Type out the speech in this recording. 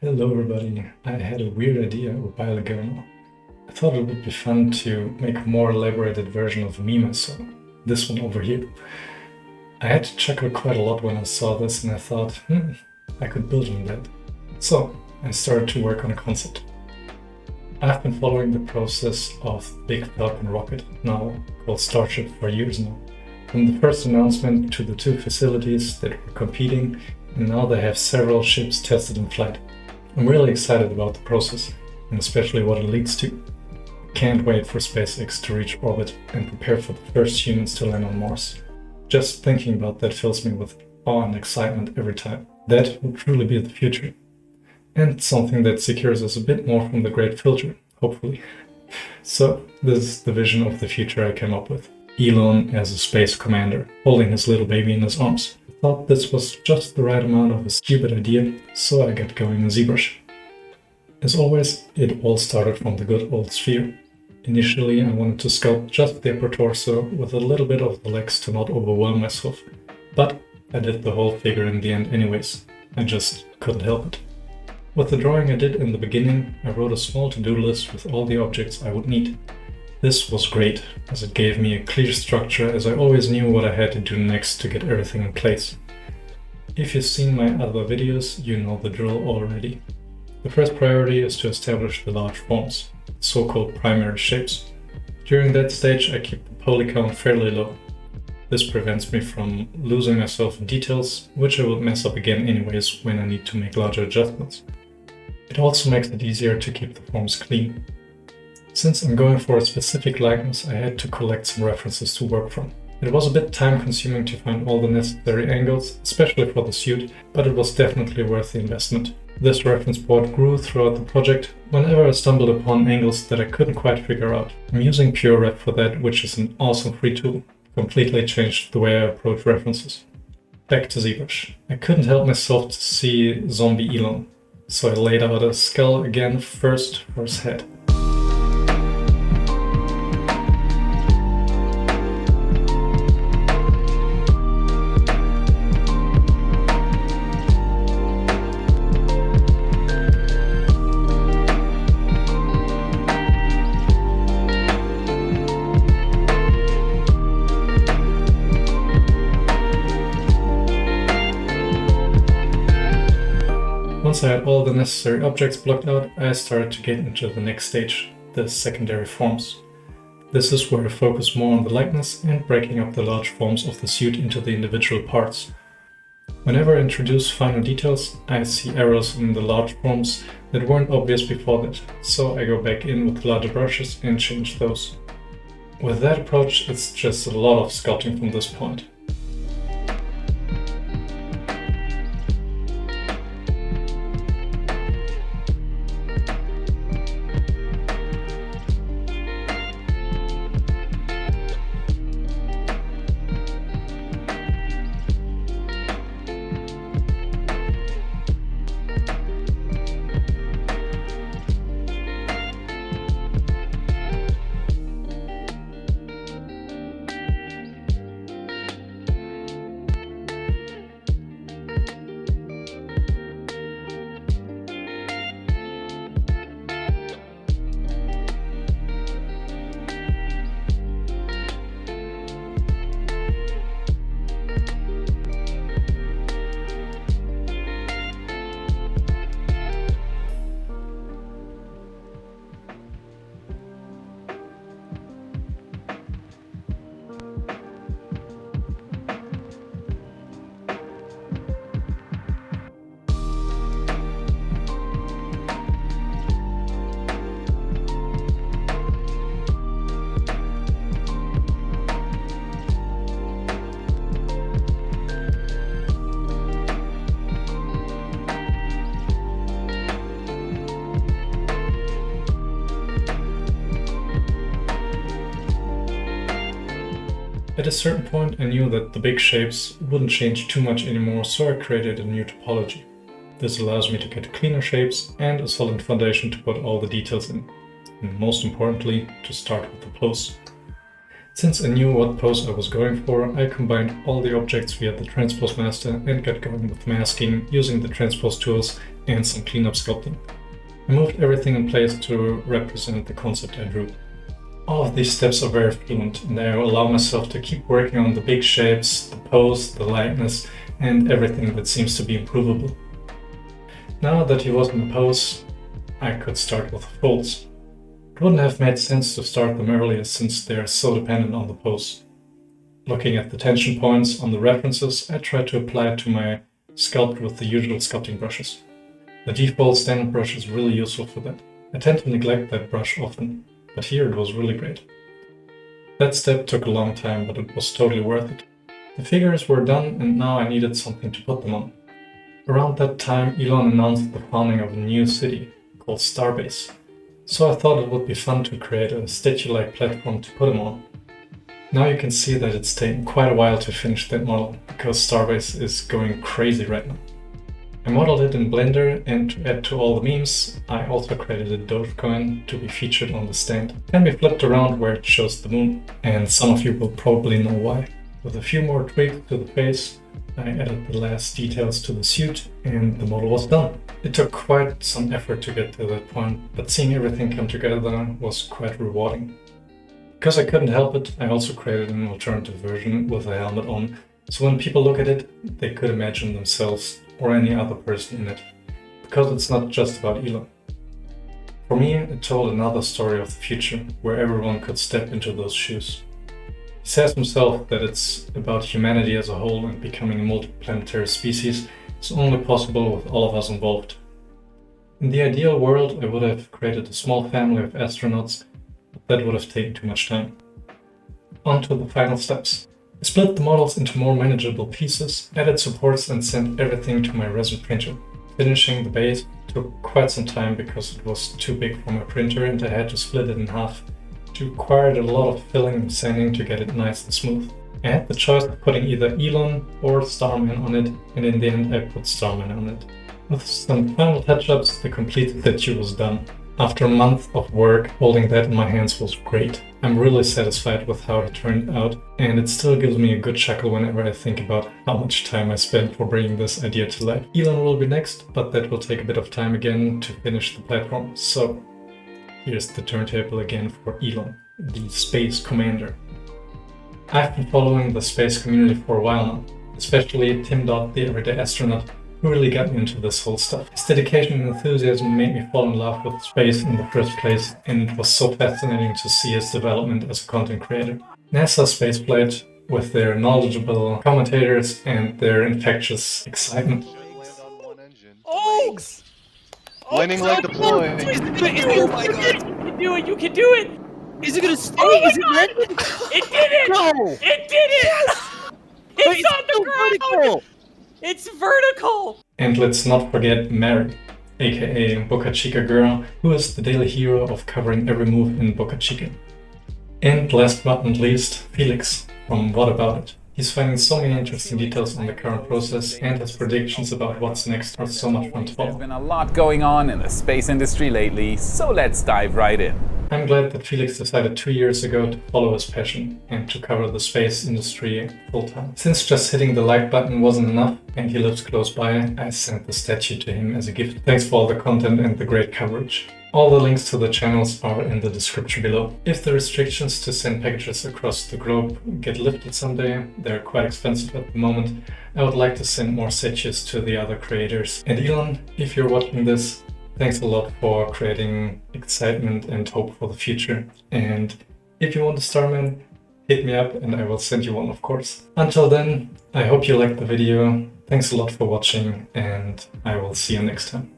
Hello everybody, I had a weird idea a while ago now. I thought it would be fun to make a more elaborated version of a meme I saw. This one over here. I had to chuckle quite a lot when I saw this and I thought, I could build on that. So I started to work on a concept. I've been following the process of Big Falcon rocket, now called Starship, for years now. From the first announcement to the two facilities that were competing, and now they have several ships tested in flight. I'm really excited about the process, and especially what it leads to. Can't wait for SpaceX to reach orbit and prepare for the first humans to land on Mars. Just thinking about that fills me with awe and excitement every time. That will truly be the future. And something that secures us a bit more from the great filter, hopefully. So, this is the vision of the future I came up with. Elon as a space commander, holding his little baby in his arms. I thought this was just the right amount of a stupid idea, so I got going in ZBrush. As always, it all started from the good old sphere. Initially, I wanted to sculpt just the upper torso with a little bit of the legs to not overwhelm myself, but I did the whole figure in the end anyways. I just couldn't help it. With the drawing I did in the beginning, I wrote a small to-do list with all the objects I would need. This was great, as it gave me a clear structure, as I always knew what I had to do next to get everything in place. If you've seen my other videos, you know the drill already. The first priority is to establish the large forms, so-called primary shapes. During that stage I keep the poly count fairly low. This prevents me from losing myself in details, which I will mess up again anyways when I need to make larger adjustments. It also makes it easier to keep the forms clean. Since I'm going for a specific likeness, I had to collect some references to work from. It was a bit time consuming to find all the necessary angles, especially for the suit, but it was definitely worth the investment. This reference board grew throughout the project whenever I stumbled upon angles that I couldn't quite figure out. I'm using PureRef for that, which is an awesome free tool. Completely changed the way I approach references. Back to ZBrush. I couldn't help myself to see zombie Elon, so I laid out a skull again first for his head. Once I had all the necessary objects blocked out, I started to get into the next stage, the secondary forms. This is where I focus more on the likeness and breaking up the large forms of the suit into the individual parts. Whenever I introduce finer details, I see errors in the large forms that weren't obvious before that, so I go back in with larger brushes and change those. With that approach, it's just a lot of sculpting from this point. At a certain point I knew that the big shapes wouldn't change too much anymore, so I created a new topology. This allows me to get cleaner shapes and a solid foundation to put all the details in. And most importantly, to start with the pose. Since I knew what pose I was going for, I combined all the objects via the Transpose Master and got going with masking using the Transpose tools and some cleanup sculpting. I moved everything in place to represent the concept I drew. All of these steps are very fluent and I allow myself to keep working on the big shapes, the pose, the lightness, and everything that seems to be improvable. Now that he was in the pose, I could start with the folds. It wouldn't have made sense to start them earlier since they are so dependent on the pose. Looking at the tension points on the references, I tried to apply it to my sculpt with the usual sculpting brushes. The default standard brush is really useful for that. I tend to neglect that brush often, but here it was really great. That step took a long time, but it was totally worth it. The figures were done and now I needed something to put them on. Around that time, Elon announced the founding of a new city called Starbase. So I thought it would be fun to create a statue-like platform to put him on. Now you can see that it's taken quite a while to finish that model, because Starbase is going crazy right now. I modeled it in Blender, and to add to all the memes, I also created a Dogecoin to be featured on the stand. It can be flipped around where it shows the moon, and some of you will probably know why. With a few more tweaks to the face, I added the last details to the suit and the model was done. It took quite some effort to get to that point, but seeing everything come together was quite rewarding. Because I couldn't help it, I also created an alternative version with a helmet on, so when people look at it, they could imagine themselves or any other person in it. Because it's not just about Elon. For me, it told another story of the future, where everyone could step into those shoes. He says himself that it's about humanity as a whole and becoming a multiplanetary species is only possible with all of us involved. In the ideal world, I would have created a small family of astronauts, but that would have taken too much time. On to the final steps. I split the models into more manageable pieces, added supports and sent everything to my resin printer. Finishing the base took quite some time because it was too big for my printer and I had to split it in half. It required a lot of filling and sanding to get it nice and smooth. I had the choice of putting either Elon or Starman on it, and in the end I put Starman on it. With some final touch-ups, the complete statue was done. After a month of work, holding that in my hands was great. I'm really satisfied with how it turned out, and it still gives me a good chuckle whenever I think about how much time I spent for bringing this idea to life. Elon will be next, but that will take a bit of time again to finish the platform, so here's the turntable again for Elon, the Space Commander. I've been following the space community for a while now, especially Tim Dodd, the everyday astronaut, who really got me into this whole stuff. His dedication and enthusiasm made me fall in love with space in the first place, and it was so fascinating to see his development as a content creator. NASA Spaceflight, with their knowledgeable commentators and their infectious excitement. Oh! Landing like deployed. Oh my god! You can do it! Is it gonna stay? Oh my Is it god! landed? It did it! No! It did it! Yes! It's But on the ground! vertical! It's vertical! And let's not forget Mary, aka Boca Chica girl, who is the daily hero of covering every move in Boca Chica. And last but not least, Felix from What About It. He's finding so many interesting details on the current process, and his predictions about what's next are so much fun to There's follow. been a lot going on in the space industry lately, so let's dive right in. I'm glad that Felix decided 2 years ago to follow his passion and to cover the space industry full time. Since just hitting the like button wasn't enough and he lives close by, I sent the statue to him as a gift. Thanks for all the content and the great coverage. All the links to the channels are in the description below. If the restrictions to send packages across the globe get lifted someday, they're quite expensive at the moment, I would like to send more statues to the other creators. And Elon, if you're watching this, thanks a lot for creating excitement and hope for the future. And if you want a Starman, hit me up and I will send you one, of course. Until then, I hope you liked the video. Thanks a lot for watching and I will see you next time.